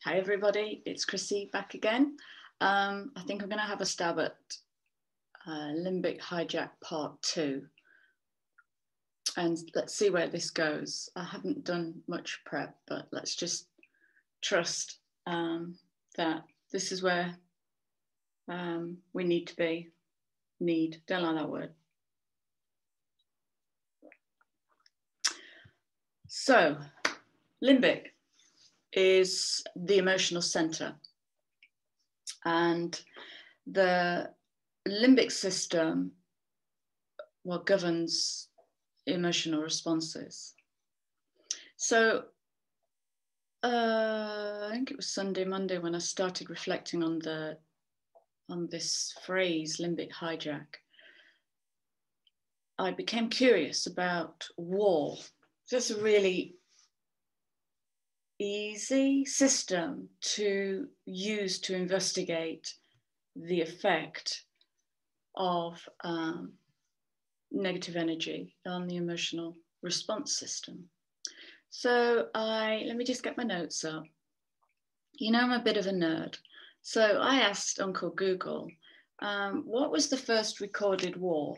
Hi everybody, it's Chrissy back again. I think I'm going to have a stab at Limbic Hijack Part 2. And let's see where this goes. I haven't done much prep, but let's just trust that this is where we need to be. Don't like that word. So, Limbic is the emotional center, and the limbic system governs emotional responses. So I think it was Monday when I started reflecting on this phrase limbic hijack. I became curious about war. That's a really easy system to use to investigate the effect of negative energy on the emotional response system. So let me just get my notes up. You know, I'm a bit of a nerd. So I asked Uncle Google, what was the first recorded war?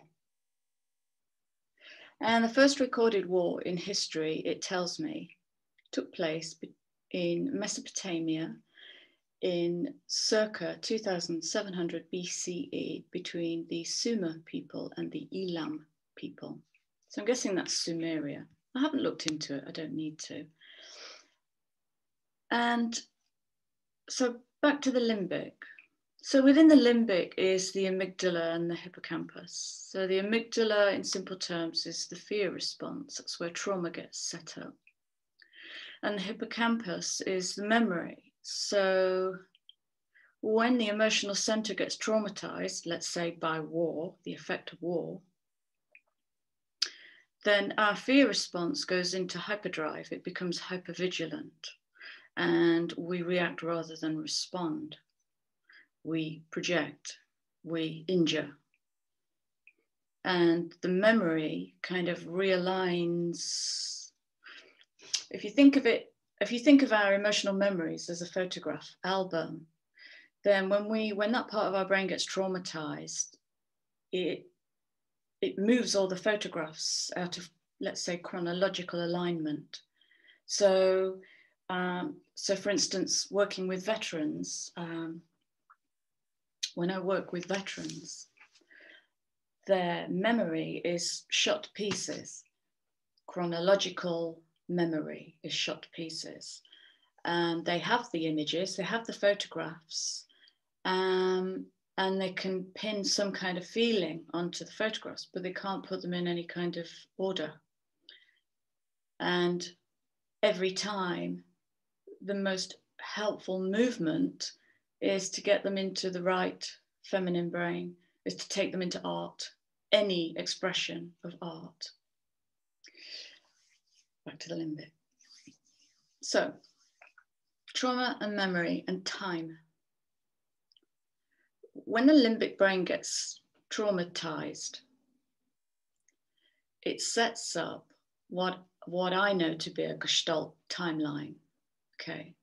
And the first recorded war in history, it tells me, took place in Mesopotamia in circa 2700 BCE between the Sumer people and the Elam people. So I'm guessing that's Sumeria. I haven't looked into it, I don't need to. And so back to the limbic. So within the limbic is the amygdala and the hippocampus. So the amygdala, in simple terms, is the fear response. That's where trauma gets set up. And the hippocampus is the memory. So when the emotional center gets traumatized, let's say by war, the effect of war, then our fear response goes into hyperdrive. It becomes hypervigilant and we react rather than respond. We project, we injure. And the memory kind of realigns. If you think of our emotional memories as a photograph album, then when that part of our brain gets traumatized, it moves all the photographs out of, let's say, chronological alignment. So for instance, working with veterans, when I work with veterans, their memory is shot to pieces. Chronological memory is shot to pieces. And they have the images, they have the photographs, and they can pin some kind of feeling onto the photographs, but they can't put them in any kind of order. And every time, the most helpful movement is to get them into the right feminine brain, is to take them into art, any expression of art. Back to the limbic. So, trauma and memory and time. When the limbic brain gets traumatized, it sets up what I know to be a Gestalt timeline, okay,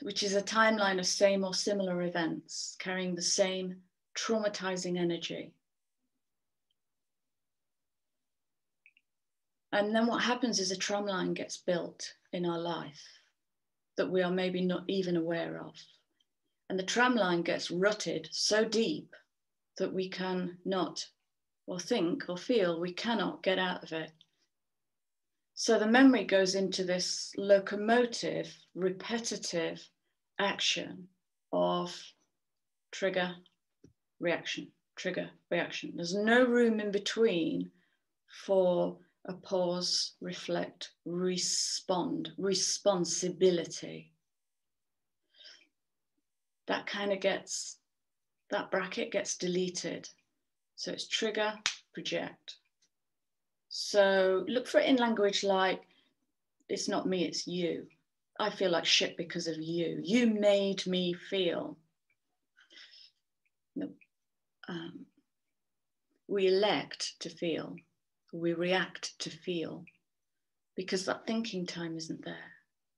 which is a timeline of same or similar events carrying the same traumatizing energy. And then what happens is a tramline gets built in our life that we are maybe not even aware of. And the tramline gets rutted so deep that we can not, or think or feel, we cannot get out of it. So the memory goes into this locomotive, repetitive action of trigger, reaction, trigger, reaction. There's no room in between for a pause, reflect, respond, responsibility. That kind of gets, that bracket gets deleted. So it's trigger, project. So look for it in language like, it's not me, it's you. I feel like shit because of you. You made me feel. We elect to feel. We react to feel because that thinking time isn't there.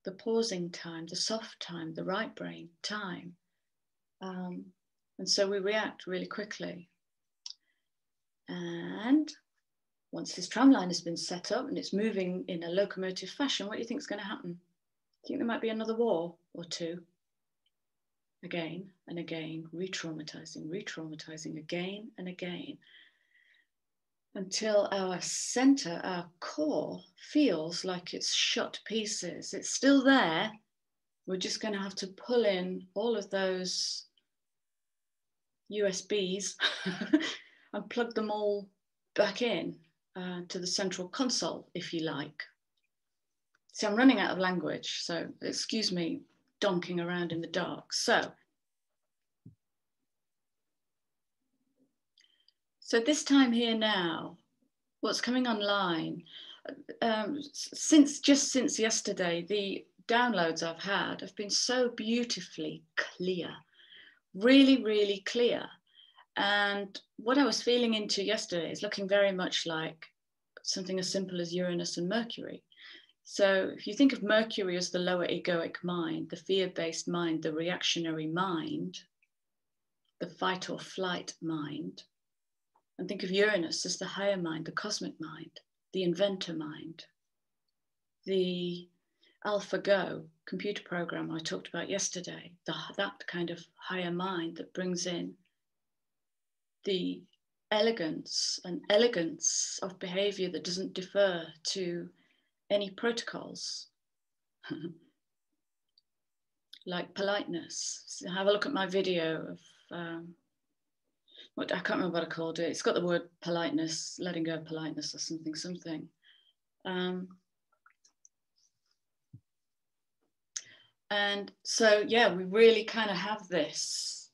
the pausing time, the soft time, the right brain time. And so we react really quickly. And once this tram line has been set up and it's moving in a locomotive fashion, what do you think is going to happen? Do you think there might be another war or two? Again and again, re-traumatizing, re-traumatizing again and again, until our center, our core, feels like it's shot to pieces. It's still there. We're just going to have to pull in all of those USBs and plug them all back in to the central console, if you like. See, I'm running out of language, so excuse me donking around in the dark. So this time here now, what's coming online, since yesterday, the downloads I've had have been so beautifully clear, really, really clear. And what I was feeling into yesterday is looking very much like something as simple as Uranus and Mercury. So if you think of Mercury as the lower egoic mind, the fear-based mind, the reactionary mind, the fight or flight mind, and think of Uranus as the higher mind, the cosmic mind, the inventor mind, the AlphaGo computer program I talked about yesterday, that kind of higher mind that brings in the elegance of behavior that doesn't defer to any protocols, like politeness. So have a look at my video of, I can't remember what I called it. It's got the word politeness, letting go of politeness or something. And so, yeah, we really kind of have this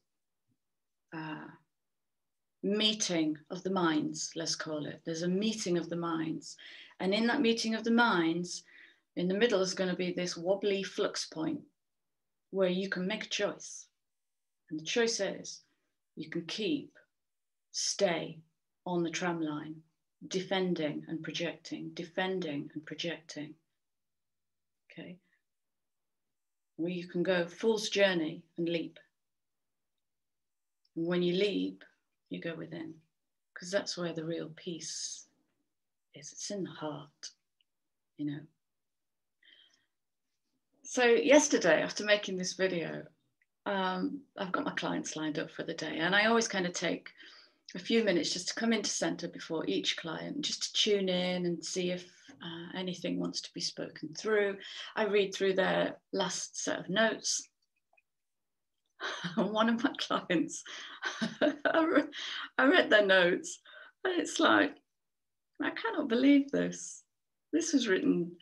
meeting of the minds, let's call it. There's a meeting of the minds. And in that meeting of the minds, in the middle is going to be this wobbly flux point where you can make a choice. And the choice is you can stay on the tram line, defending and projecting, okay? Or you can go fool's journey and leap. And when you leap, you go within, because that's where the real peace is. It's in the heart, you know. So yesterday, after making this video, I've got my clients lined up for the day, and I always kind of take a few minutes just to come into center before each client, just to tune in and see if anything wants to be spoken through. I read through their last set of notes. One of my clients, I read their notes, and it's like, I cannot believe this. This was written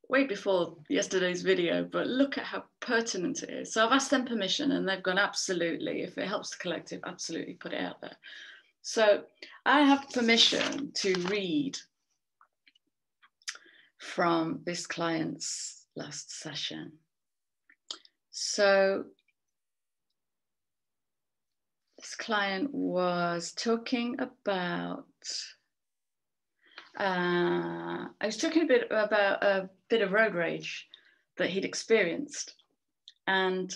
way before yesterday's video, but look at how pertinent it is. So I've asked them permission, and they've gone, absolutely, if it helps the collective, absolutely put it out there. So I have permission to read from this client's last session. So this client was talking about, I was talking a bit about a bit of road rage that he'd experienced, and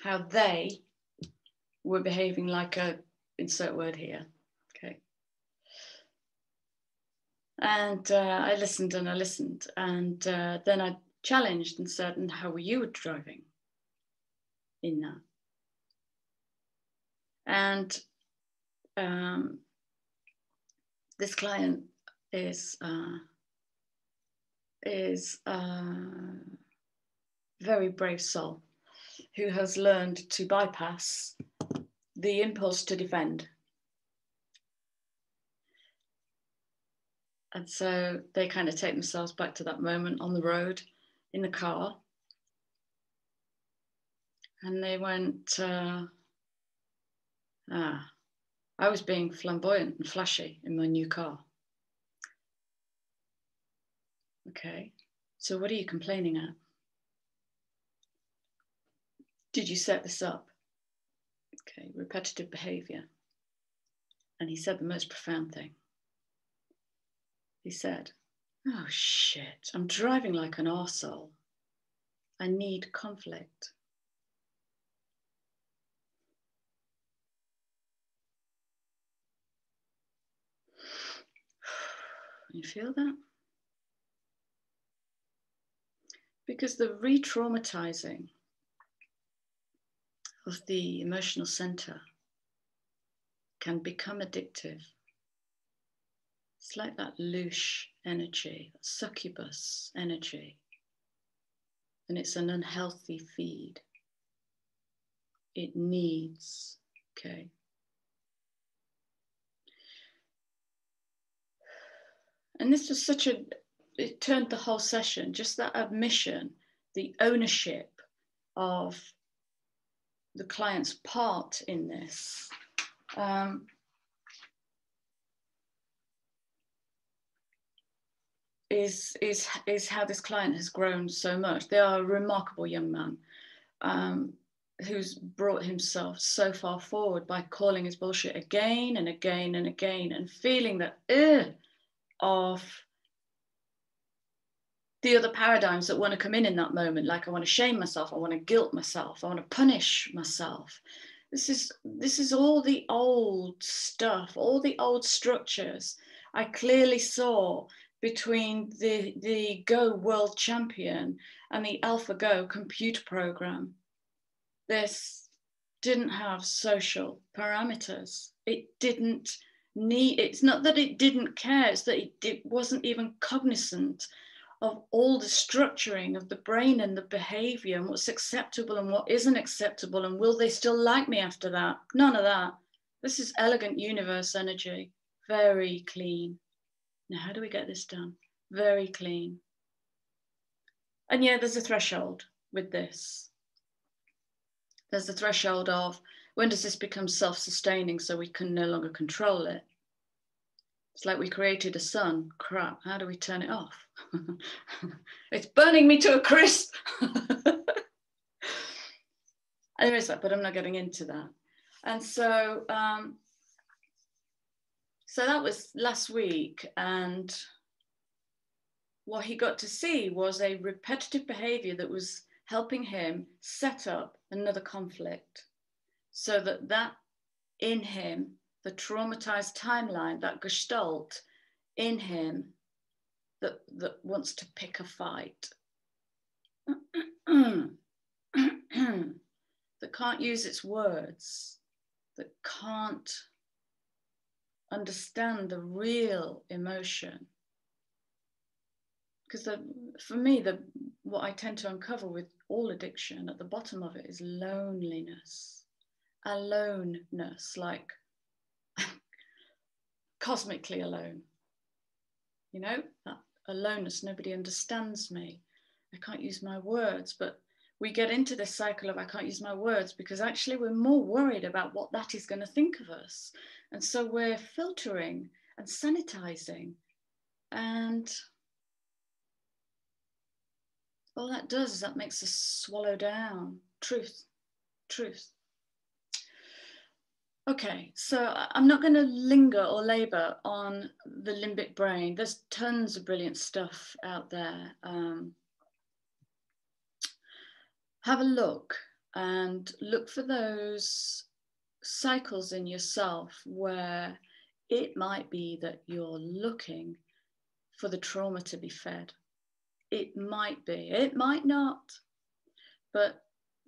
how they were behaving like a, insert word here, okay. And I listened, and then I challenged and said, and how were you driving in that? And this client is very brave soul who has learned to bypass the impulse to defend. And so they kind of take themselves back to that moment on the road in the car. And they went, I was being flamboyant and flashy in my new car. Okay, so what are you complaining at? Did you set this up? Okay, repetitive behavior. And he said the most profound thing. He said, oh shit, I'm driving like an arsehole. I need conflict. You feel that? Because the re-traumatizing of the emotional center can become addictive. It's like that loosh energy, that succubus energy. And it's an unhealthy feed. It needs, okay. And this was such a, it turned the whole session, just that admission, the ownership of the client's part in this. Is how this client has grown so much. They are a remarkable young man who's brought himself so far forward by calling his bullshit again and again and again and feeling that of the other paradigms that want to come in that moment. Like I want to shame myself, I want to guilt myself, I want to punish myself. This is all the old stuff, all the old structures I clearly saw between the Go world champion and the AlphaGo computer program. This didn't have social parameters. It didn't need, it's not that it didn't care, it's that it wasn't even cognizant of all the structuring of the brain and the behavior and what's acceptable and what isn't acceptable and will they still like me after that? None of that. This is elegant universe energy, very clean. Now, how do we get this done? Very clean. And yeah, there's a threshold with this. There's the threshold of when does this become self-sustaining so we can no longer control it? It's like we created a sun. Crap, how do we turn it off? It's burning me to a crisp. And there is that, but I'm not getting into that. And so, so that was last week. And what he got to see was a repetitive behavior that was helping him set up another conflict so that in him, the traumatized timeline, that gestalt in him that wants to pick a fight, that can't use its words, that can't understand the real emotion. Because for me, what I tend to uncover with all addiction at the bottom of it is loneliness, aloneness, like cosmically alone, you know, that aloneness, nobody understands me, I can't use my words. But we get into this cycle of I can't use my words because actually we're more worried about what that is going to think of us. And so we're filtering and sanitizing, and all that does is that makes us swallow down truth. Okay, so I'm not going to linger or labour on the limbic brain. There's tons of brilliant stuff out there. Have a look and look for those cycles in yourself where it might be that you're looking for the trauma to be fed. It might be, it might not, but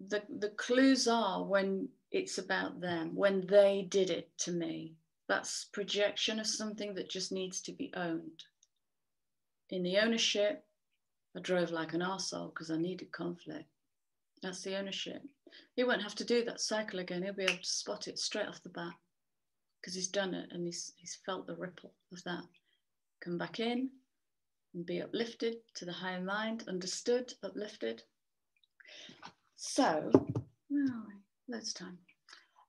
the clues are when it's about them, when they did it to me. That's projection of something that just needs to be owned. In the ownership, I drove like an arsehole because I needed conflict. That's the ownership. He won't have to do that cycle again. He'll be able to spot it straight off the bat because he's done it and he's felt the ripple of that. Come back in and be uplifted to the higher mind, understood, uplifted. So, loads of time.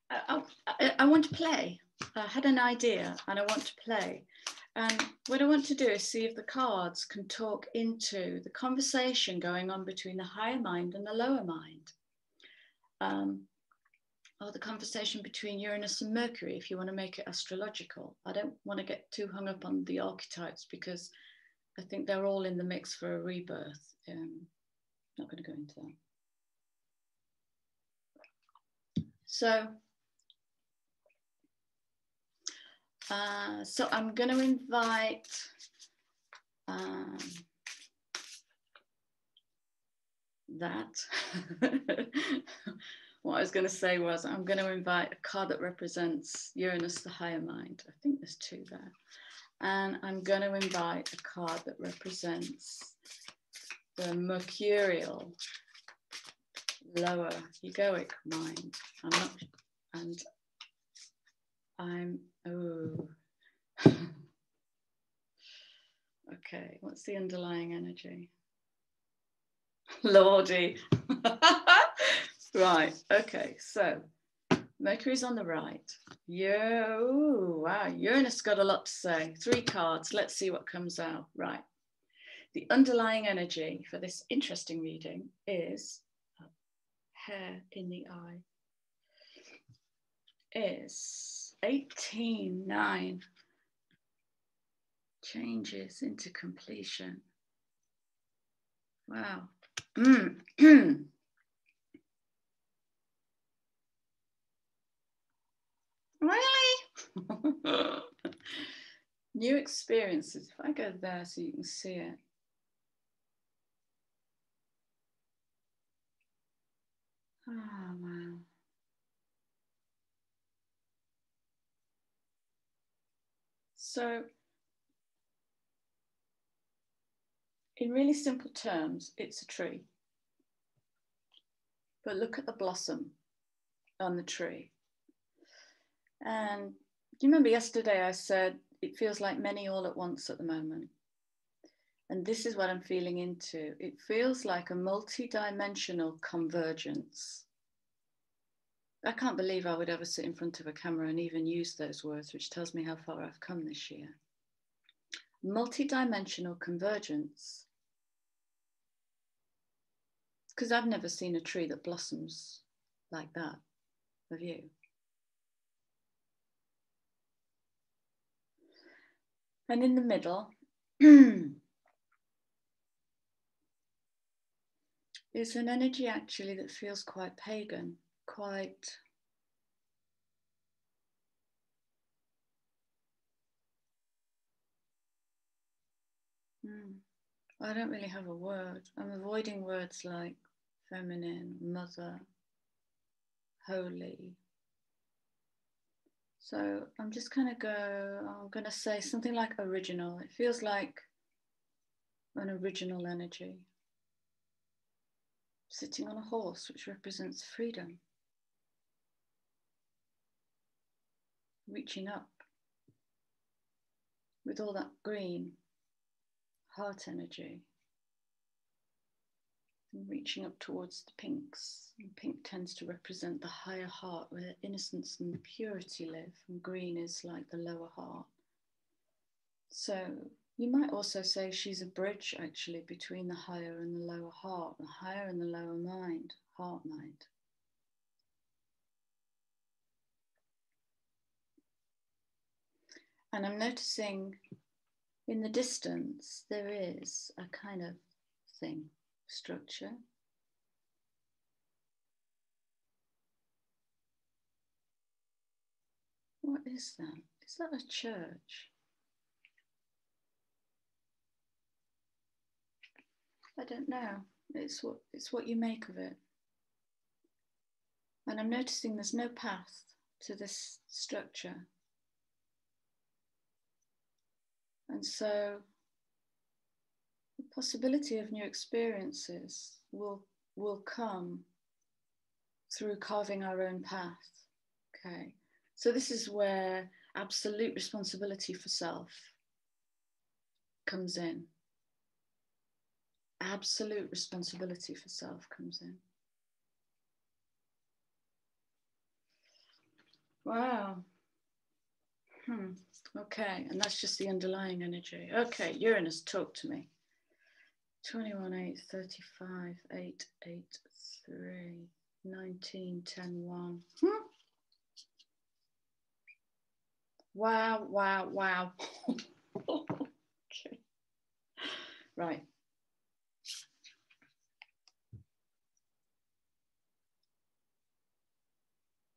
I want to play. I had an idea and I want to play. And what I want to do is see if the cards can talk into the conversation going on between the higher mind and the lower mind. or the conversation between Uranus and Mercury, if you want to make it astrological. I don't want to get too hung up on the archetypes because I think they're all in the mix for a rebirth. Not going to go into that. So I'm going to invite that. What I was going to say was I'm going to invite a card that represents Uranus, the higher mind. I think there's two there. And I'm going to invite a card that represents the mercurial, lower egoic mind. Okay, what's the underlying energy? Lordy. Right, okay, so Mercury's on the right. Yeah, ooh, wow, Uranus got a lot to say. 3 cards, let's see what comes out. Right, the underlying energy for this interesting reading is hair in the eye. Is 18-9. Changes into completion. Wow. Really? New experiences. If I go there so you can see it. Oh, wow. So, in really simple terms, it's a tree. But look at the blossom on the tree. And do you remember yesterday I said it feels like many all at once at the moment? And this is what I'm feeling into. It feels like a multi-dimensional convergence. I can't believe I would ever sit in front of a camera and even use those words, which tells me how far I've come this year. Multi-dimensional convergence. Because I've never seen a tree that blossoms like that. Have you? And in the middle is an energy actually that feels quite pagan, quite I don't really have a word. I'm avoiding words like feminine, mother, holy. So I'm just going to say something like original. It feels like an original energy. Sitting on a horse, which represents freedom. Reaching up with all that green heart energy. And reaching up towards the pinks. And pink tends to represent the higher heart where innocence and purity live. And green is like the lower heart. So you might also say she's a bridge actually between the higher and the lower heart, the higher and the lower mind, heart mind. And I'm noticing in the distance there is a kind of thing, structure. What is that? Is that a church? I don't know. It's what you make of it. And I'm noticing there's no path to this structure. And so the possibility of new experiences will come through carving our own path. Okay. So this is where absolute responsibility for self comes in. Absolute responsibility for self comes in. Wow. Okay, and that's just the underlying energy. Okay, Uranus, talk to me. 21, 8, 35, 8, 8, 3, 19, 10, 1. Wow, wow, wow. Okay. Right.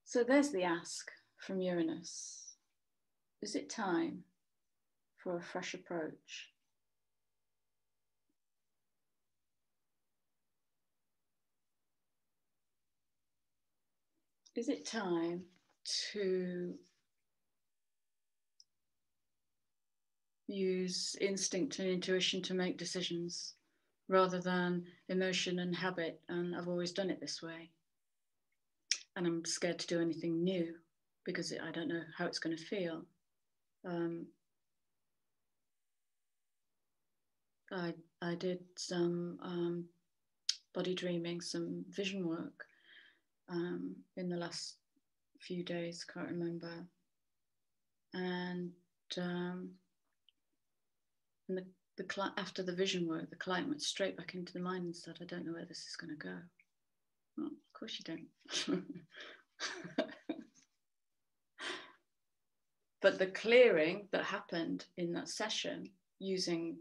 So there's the ask from Uranus. Is it time for a fresh approach? Is it time to use instinct and intuition to make decisions rather than emotion and habit? And I've always done it this way. And I'm scared to do anything new because I don't know how it's going to feel. I did some body dreaming, some vision work in the last few days, can't remember. And after the vision work, the client went straight back into the mind and said, I don't know where this is going to go. Well, of course you don't. But the clearing that happened in that session using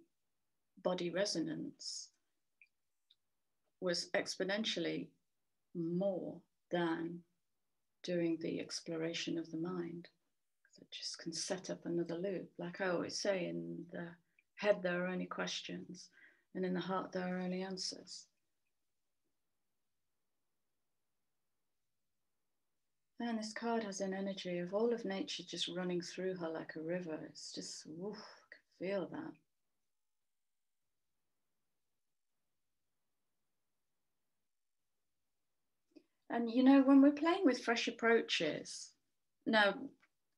body resonance was exponentially more than doing the exploration of the mind. It just can set up another loop. Like I always say, in the head there are only questions, and in the heart there are only answers. And this card has an energy of all of nature just running through her like a river. It's just, woof, I can feel that. And you know, when we're playing with fresh approaches, now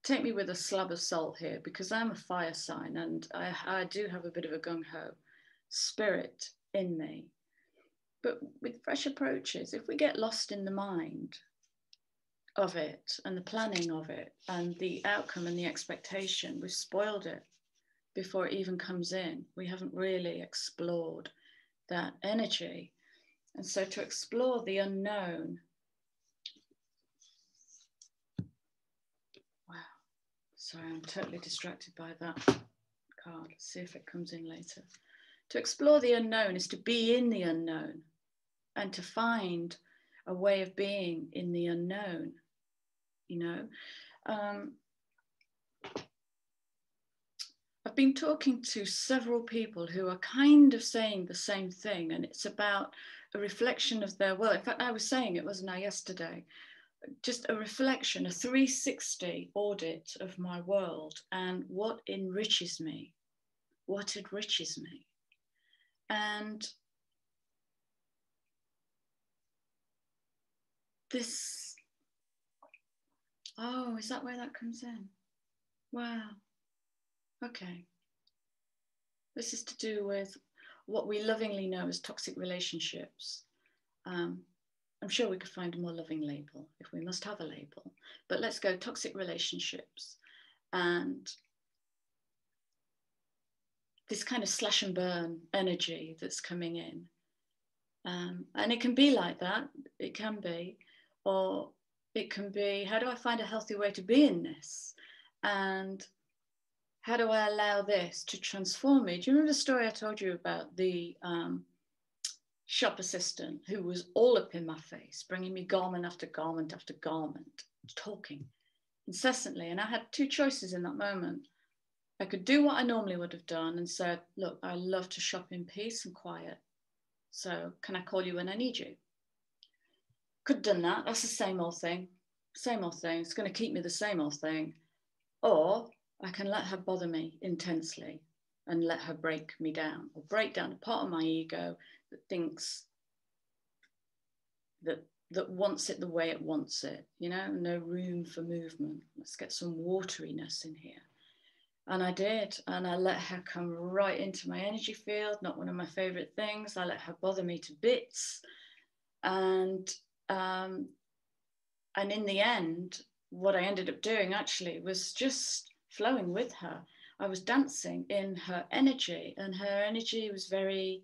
take me with a slab of salt here, because I'm a fire sign and I do have a bit of a gung-ho spirit in me. But with fresh approaches, if we get lost in the mind of it and the planning of it and the outcome and the expectation, we've spoiled it before it even comes in. We haven't really explored that energy. And so to explore the unknown, wow, sorry, I'm totally distracted by that card. Let's see if it comes in later. To explore the unknown is to be in the unknown and to find a way of being in the unknown, you know. I've been talking to several people who are kind of saying the same thing, and it's about a reflection of their world. In fact, I was saying it, wasn't I, yesterday? Just a reflection, a 360 audit of my world and what enriches me, what enriches me. And this, oh, is that where that comes in? Wow. Okay. This is to do with what we lovingly know as toxic relationships. I'm sure we could find a more loving label if we must have a label, but let's go toxic relationships and this kind of slash and burn energy that's coming in. And it can be like that, it can be, or it can be, how do I find a healthy way to be in this? And how do I allow this to transform me? Do you remember the story I told you about the shop assistant who was all up in my face, bringing me garment after garment after garment, talking incessantly? And I had two choices in that moment. I could do what I normally would have done and said, look, I love to shop in peace and quiet. So can I call you when I need you? Could have done that. That's the same old thing. Same old thing. It's going to keep me the same old thing. Or I can let her bother me intensely and let her break me down, or break down a part of my ego that thinks that wants it the way it wants it, you know, no room for movement. Let's get some wateriness in here. And I did, and I let her come right into my energy field, not one of my favorite things. I let her bother me to bits. And in the end, what I ended up doing actually was just flowing with her. I was dancing in her energy, and her energy was very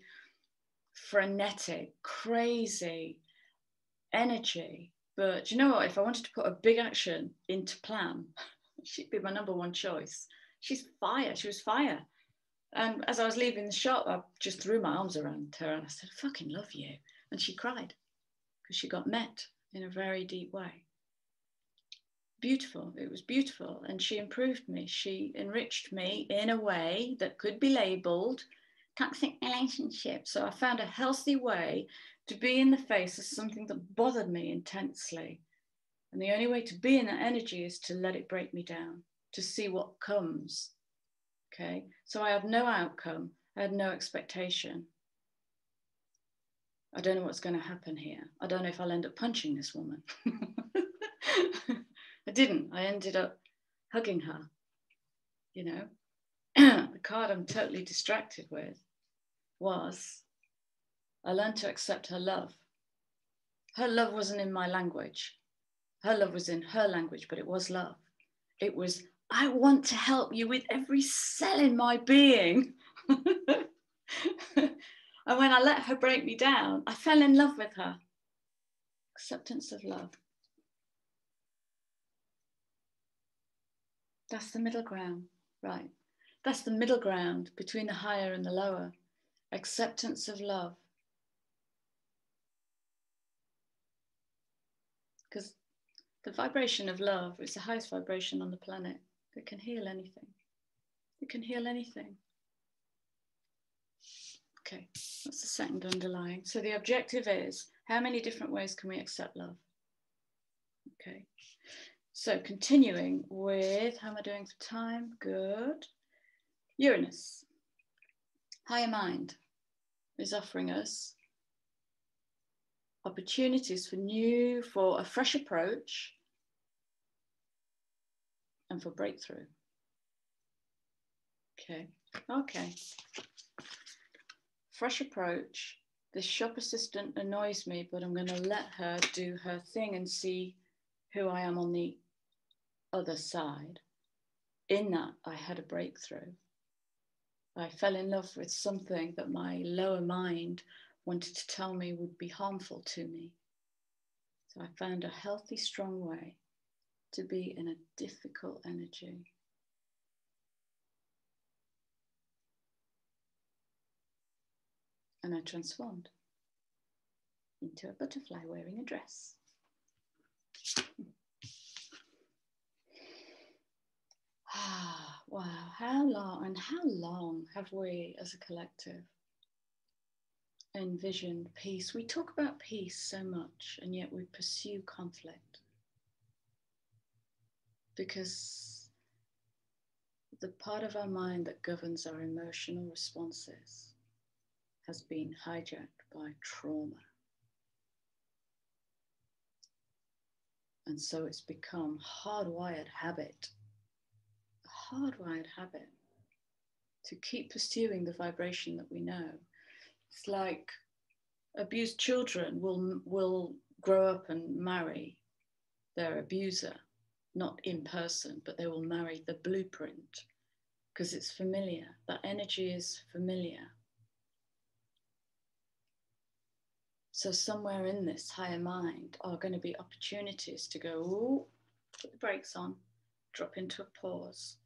frenetic, crazy energy. But you know what? If I wanted to put a big action into plan, She'd be my number one choice. She's fire. She was fire. And as I was leaving the shop, I just threw my arms around her and I said, I fucking love you. And she cried because she got met in a very deep way. Beautiful. It was beautiful. And she improved me. She enriched me in a way that could be labeled toxic relationship. So I found a healthy way to be in the face of something that bothered me intensely. And the only way to be in that energy is to let it break me down, to see what comes. Okay, so I had no outcome. I had no expectation. I don't know what's going to happen here. I don't know if I'll end up punching this woman. I didn't. I ended up hugging her. You know, the card I'm totally distracted with was I learned to accept her love. Her love wasn't in my language. Her love was in her language, but it was love. It was, I want to help you with every cell in my being. And when I let her break me down, I fell in love with her. Acceptance of love. That's the middle ground, right? That's the middle ground between the higher and the lower. Acceptance of love. Because the vibration of love is the highest vibration on the planet. It can heal anything. It can heal anything. Okay, that's the second underlying. So the objective is, how many different ways can we accept love? Okay, so continuing with, how am I doing for time? Good. Uranus. Higher mind is offering us opportunities for a fresh approach and for breakthrough. Okay. Fresh approach. This shop assistant annoys me, but I'm going to let her do her thing and see who I am on the other side. In that, I had a breakthrough. I fell in love with something that my lower mind wanted to tell me would be harmful to me. So I found a healthy, strong way to be in a difficult energy. And I transformed into a butterfly wearing a dress. Wow, how long have we as a collective envisioned peace? We talk about peace so much, and yet we pursue conflict because the part of our mind that governs our emotional responses has been hijacked by trauma. And so it's become a hardwired habit to keep pursuing the vibration that we know. It's like abused children will grow up and marry their abuser, not in person, but they will marry the blueprint because it's familiar. That energy is familiar. So somewhere in this higher mind are going to be opportunities to go, ooh, put the brakes on, drop into a pause.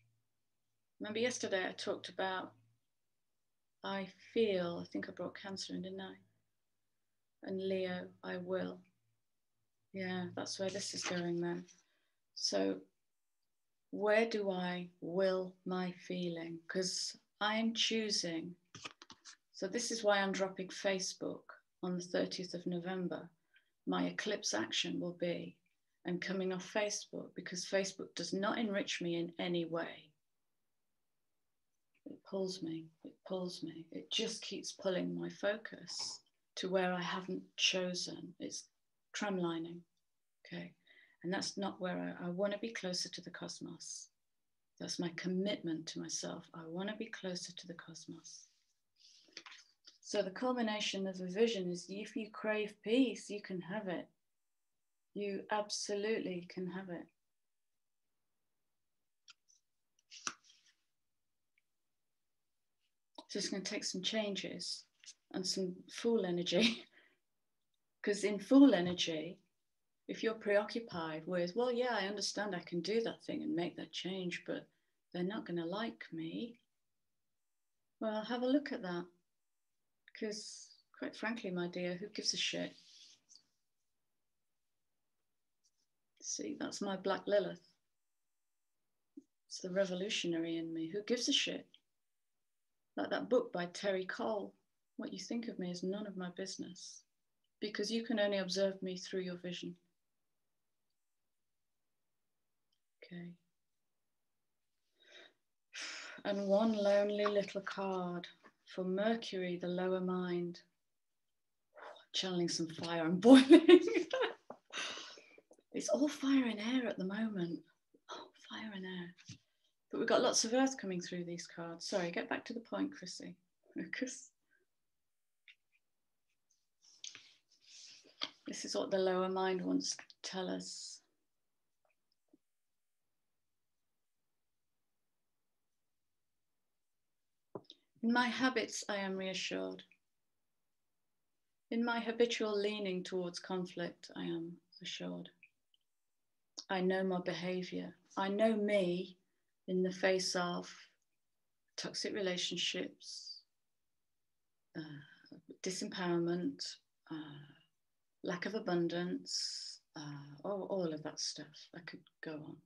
Remember yesterday I talked about, I think I brought Cancer in, didn't I? And Leo, I will. Yeah, that's where this is going then. So where do I will my feeling? Because I'm choosing. So this is why I'm dropping Facebook on the 30th of November. My eclipse action will be, I'm coming off Facebook because Facebook does not enrich me in any way. It pulls me, it just keeps pulling my focus to where I haven't chosen. It's tramlining, okay? And that's not where I want to be closer to the cosmos. That's my commitment to myself. I want to be closer to the cosmos. So the culmination of the vision is if you crave peace, you can have it. You absolutely can have it. So it's going to take some changes and some Fool energy. Because in Fool energy, If you're preoccupied with, well, yeah, I understand I can do that thing and make that change, but they're not going to like me. Well, have a look at that. Because, quite frankly, my dear, who gives a shit? See, that's my Black Lilith. It's the revolutionary in me. Who gives a shit? Like that book by Terry Cole, what you think of me is none of my business, because you can only observe me through your vision. Okay. And one lonely little card for Mercury, the lower mind. Channeling some fire and boiling. It's all fire and air at the moment. Oh, fire and air. But we've got lots of earth coming through these cards. Sorry, get back to the point, Chrissy. Because this is what the lower mind wants to tell us. In my habits, I am reassured. In my habitual leaning towards conflict, I am assured. I know my behavior. I know me in the face of toxic relationships, disempowerment, lack of abundance, all of that stuff. I could go on.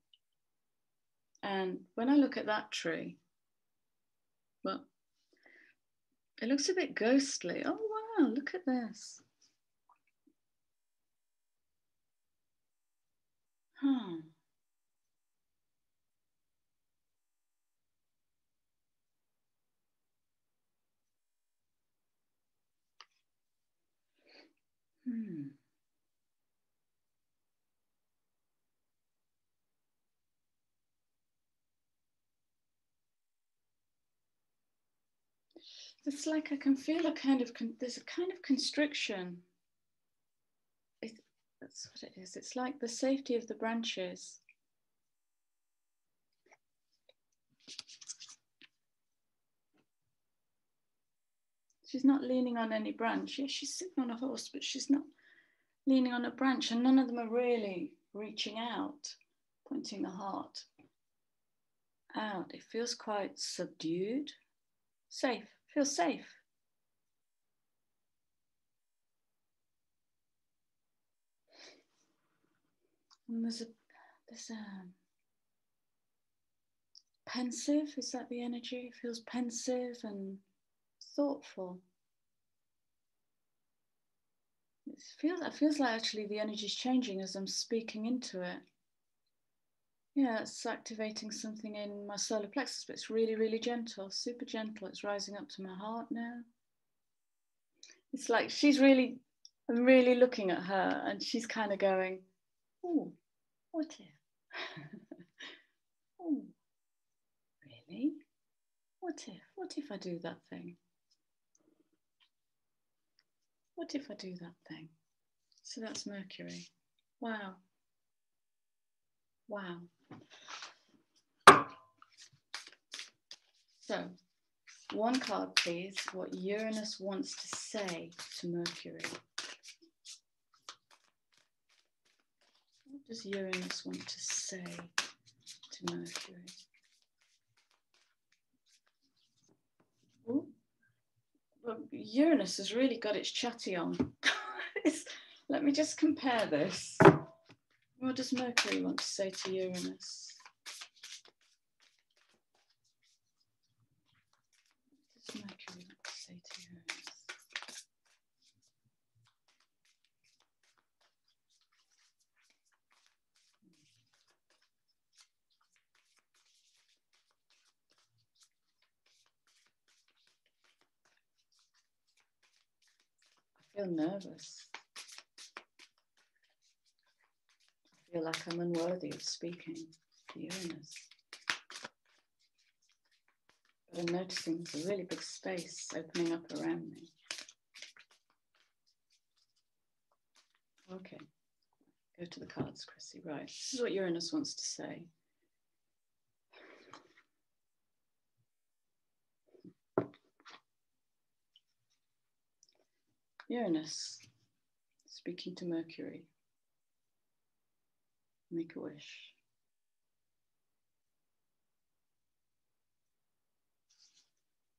And when I look at that tree, well, it looks a bit ghostly. Oh, wow, look at this. Huh. It's like I can feel a kind of, there's a kind of constriction. That's what it is. It's like the safety of the branches. She's not leaning on any branch. Yeah, she's sitting on a horse, but she's not leaning on a branch, and none of them are really reaching out, pointing the heart out. It feels quite subdued. Safe. Feels safe. And there's a pensive. Is that the energy? It feels pensive and thoughtful. It feels like actually the energy is changing as I'm speaking into it. Yeah, it's activating something in my solar plexus, but it's really, really gentle, super gentle. It's rising up to my heart now. It's like I'm really looking at her and she's kind of going, oh, what if? Oh, really? What if I do that thing? What if I do that thing? So that's Mercury. Wow. Wow. So, one card, please. What Uranus wants to say to Mercury. What does Uranus want to say to Mercury? Ooh. Well, Uranus has really got its chatty on. Let me just compare this. What does Mercury want to say to Uranus? What does Mercury want to say to Uranus? I feel nervous. I feel like I'm unworthy of speaking to Uranus. But I'm noticing there's a really big space opening up around me. Okay, go to the cards, Chrissy. Right, this is what Uranus wants to say. Uranus, speaking to Mercury. Make a wish.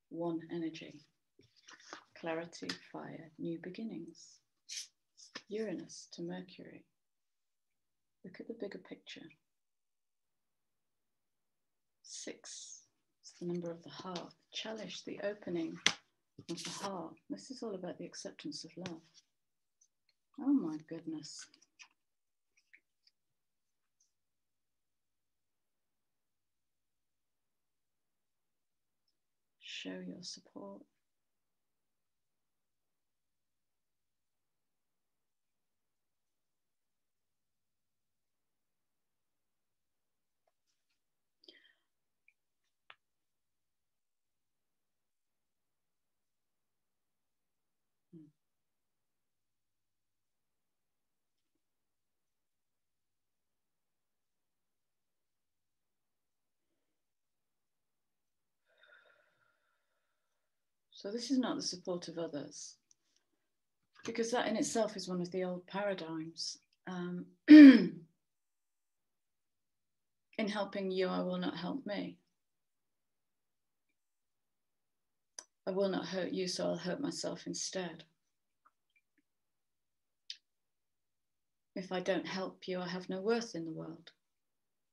One energy. Clarity, fire, new beginnings. Uranus to Mercury. Look at the bigger picture. 6 is the number of the heart. Chalice, the opening of the heart. This is all about the acceptance of love. Oh my goodness. Show your support. So this is not the support of others, because that in itself is one of the old paradigms. In helping you, I will not help me. I will not hurt you, so I'll hurt myself instead. If I don't help you, I have no worth in the world.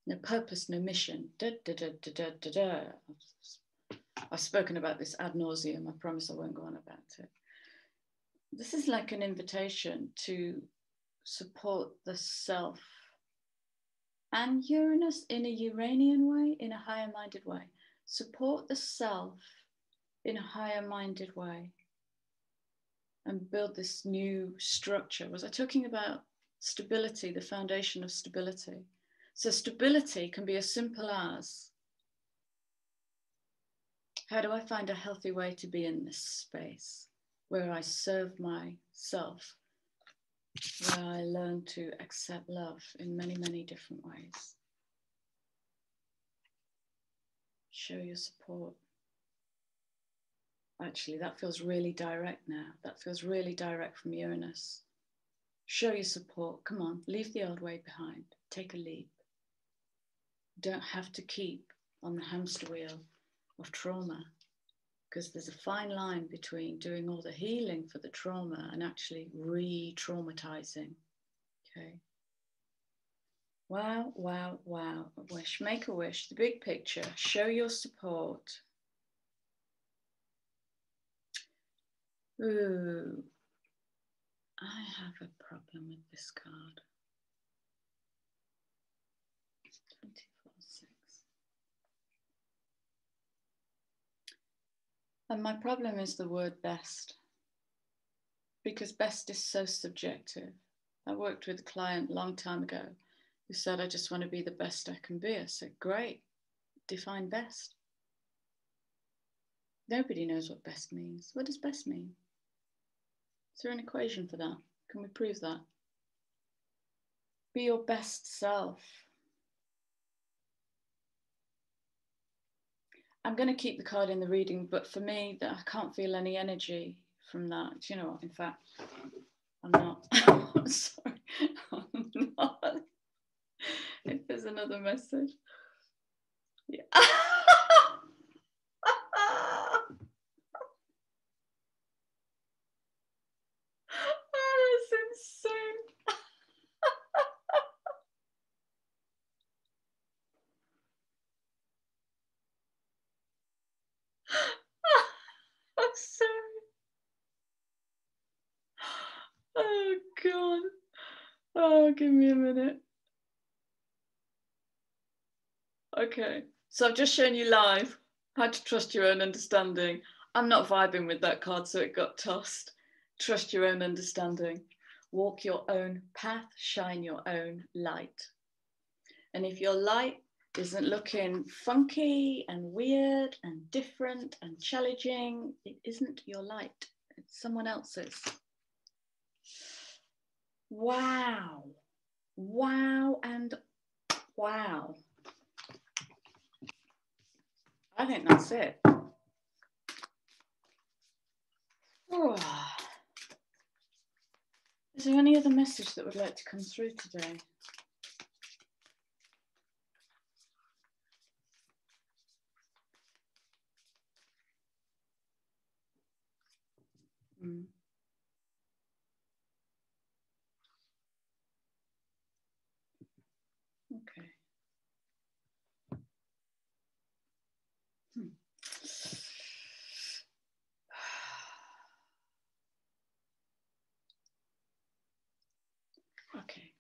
No purpose, no mission. Da, da, da, da, da, da, da. I've spoken about this ad nauseum. I promise I won't go on about it. This is like an invitation to support the self and Uranus in a Uranian way, in a higher minded way. Support the self in a higher minded way and build this new structure. Was I talking about stability, the foundation of stability? So stability can be as simple as, how do I find a healthy way to be in this space where I serve myself, where I learn to accept love in many, many different ways? Show your support. Actually, that feels really direct now. That feels really direct from Uranus. Show your support. Come on, leave the old way behind. Take a leap. You don't have to keep on the hamster wheel of trauma, because there's a fine line between doing all the healing for the trauma and actually re-traumatizing. Okay. Wow, wow, wow. A wish, make a wish, the big picture, show your support. Ooh, I have a problem with this card. 24/6. And my problem is the word best, because best is so subjective. I worked with a client a long time ago who said, I just want to be the best I can be. I said, great, define best. Nobody knows what best means. What does best mean? Is there an equation for that? Can we prove that? Be your best self. I'm going to keep the card in the reading, but for me, I can't feel any energy from that. Do you know what? In fact, I'm not. I'm sorry. I'm not. If there's another message. Yeah. Oh, that's insane. I'm sorry. Oh, God. Oh, give me a minute. Okay. So I've just shown you live how to trust your own understanding. I'm not vibing with that card, so it got tossed. Trust your own understanding. Walk your own path, shine your own light. And if your light isn't looking funky and weird and different and challenging, it isn't your light. It's someone else's. Wow. Wow and wow. I think that's it. Oh. Is there any other message that would like to come through today? Mm. Okay. Okay.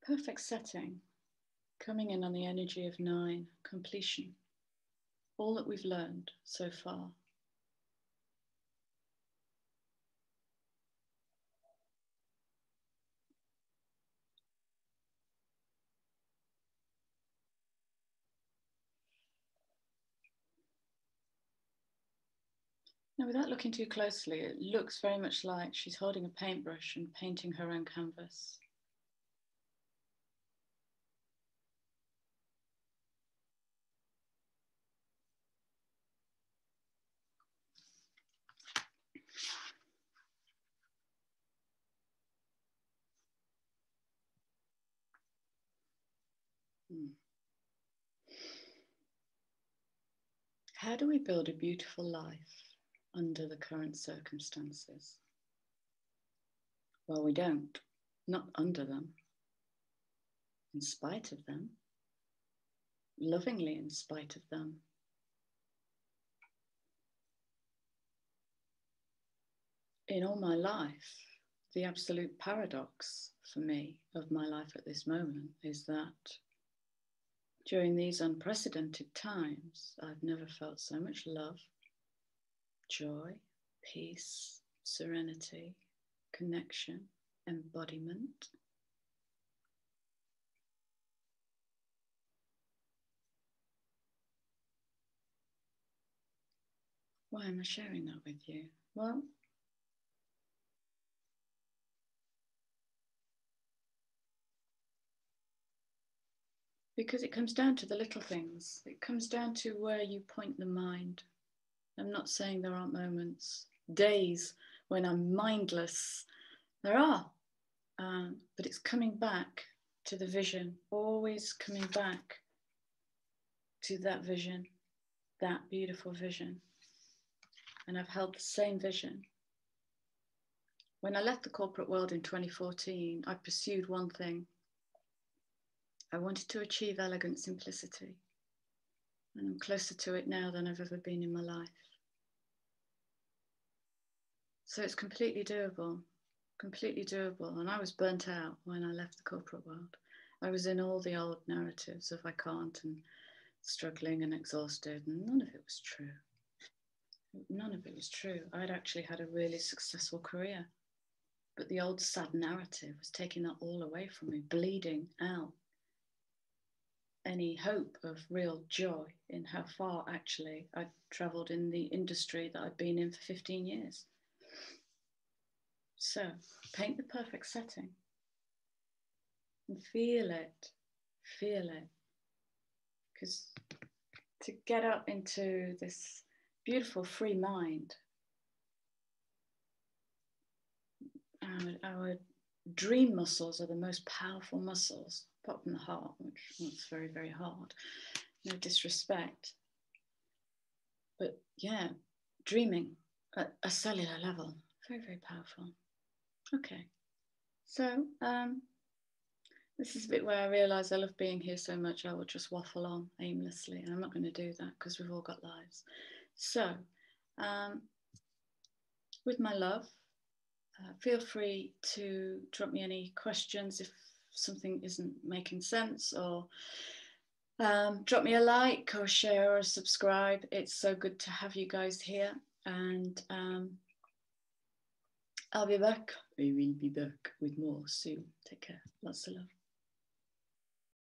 Perfect setting. Coming in on the energy of 9, completion. All that we've learned so far. Now, without looking too closely, it looks very much like she's holding a paintbrush and painting her own canvas. How do we build a beautiful life under the current circumstances? Well, we don't. Not under them. In spite of them. Lovingly in spite of them. In all my life, the absolute paradox for me of my life at this moment is that during these unprecedented times, I've never felt so much love, joy, peace, serenity, connection, embodiment. Why am I sharing that with you? Well, because it comes down to the little things. It comes down to where you point the mind. I'm not saying there aren't moments, days when I'm mindless. There are, but it's coming back to the vision, always coming back to that vision, that beautiful vision. And I've held the same vision. When I left the corporate world in 2014, I pursued one thing. I wanted to achieve elegant simplicity. And I'm closer to it now than I've ever been in my life. So it's completely doable, completely doable. And I was burnt out when I left the corporate world. I was in all the old narratives of I can't and struggling and exhausted, and none of it was true. None of it was true. I'd actually had a really successful career, but the old sad narrative was taking that all away from me, bleeding out any hope of real joy in how far actually I'd travelled in the industry that I'd been in for 15 years. So paint the perfect setting and feel it, because to get up into this beautiful free mind, our dream muscles are the most powerful muscles, apart from the heart, which is very, very hard. No disrespect. But yeah, dreaming at a cellular level, very, very powerful. Okay, so this is a bit where I realise I love being here so much I will just waffle on aimlessly, and I'm not going to do that because we've all got lives. So, with my love, feel free to drop me any questions if something isn't making sense, or drop me a like or share or subscribe. It's so good to have you guys here, and I'll be back. I will be back with more soon. Take care. Lots of love.